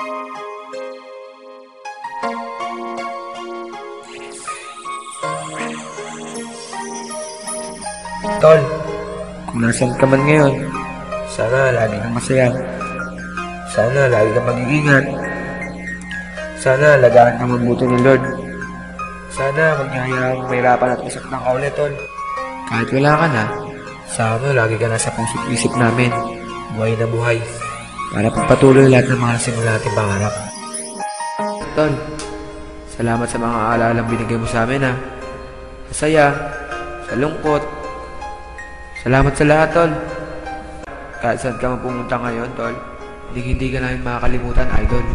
Tol, kung nasan ka man ngayon, sana lagi kang masaya. Sana lagi kang mag-iingat. Sana alagaan kang mabuti ng Lord. Sana huwag niya hayaang mahirapan at masaktan ka ulit, Tol. Kahit wala ka na, sana lagi ka nasa puso't isip namin. Buhay na buhay. Para pagpatuloy lahat ng mga simula natin pangarap. Tol, salamat sa mga alalang binigay mo sa amin, ha. Sa saya, sa lungkot. Salamat sa lahat, Tol. Kahit saan ka mapumunta ngayon, Tol, hindi ka namin makakalimutan, Idol.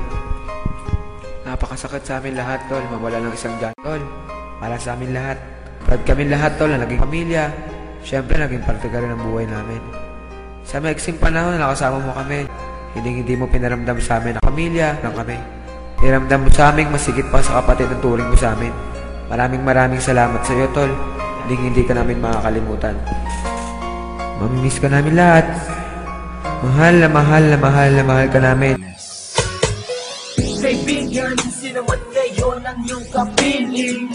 Napakasakit sa amin lahat, Tol. Mawala ng isang dyan, Tol. Para sa amin lahat. At kami lahat, Tol, na naging pamilya. Siyempre, naging parte ka rin ng buhay namin. Sa maiksing panahon na nakasama mo kami, hindi mo pinaramdam sa amin na pamilya lang kami. Pinaramdam mo sa amin masigit pa sa kapatid ng turing mo sa amin. Maraming salamat sa iyo, Tol. Hindi ka namin makakalimutan. Mamimiss ka namin lahat. Mahal ka namin. Kaibigan, sino man ngayon ang iyong kapiling?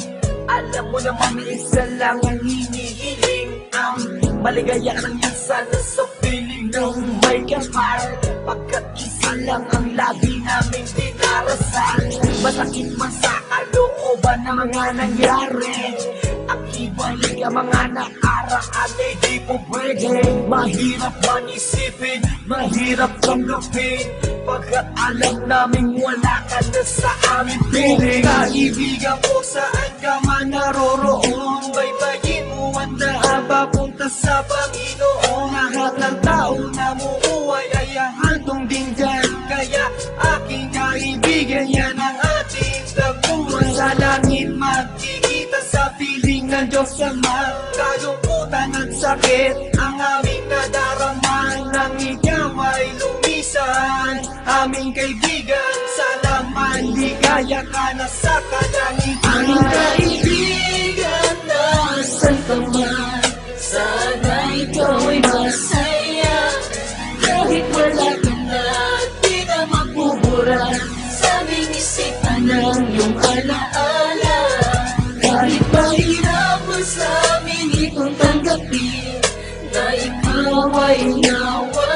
Alam mo naman may isa lang ang hinihiling. Ang maligaya ka lang yan sana sa piling ng may kapal. Pagkat isa lang ang lagi namin dinarasal. Masakit man sa kalooban na mga nangyari. Ang ibalik ang mga nakaraan ay di po pwede. Mahirap man isipin, mahirap tanggapin. Pagkat alam namin wala ka na sa aming piling. Kaibigan ko saan ka man naroroon, baybayin mo ang daan papunta sa Panginoon. Lahat ng tao na mubuhay ay hantong din dyan. Kaya aking kaibigan, yan ang ating taguan. Sa langit magkikita sa piling ng Diyos Ama. Kalungkutan at sakit ang aming nadarama nang ikaw ay lumisan. Aming kaibigan, sana man ligaya ka na sa kalangitan. Aming kaibigan, nasan ka man, sana ikaw ay masaya. Kahit wala ka na, di na magbubura sa aming isipan ng iyong alaala. Kahit mahirap mo sa amin itong tanggapin, na ikaw ay nawa.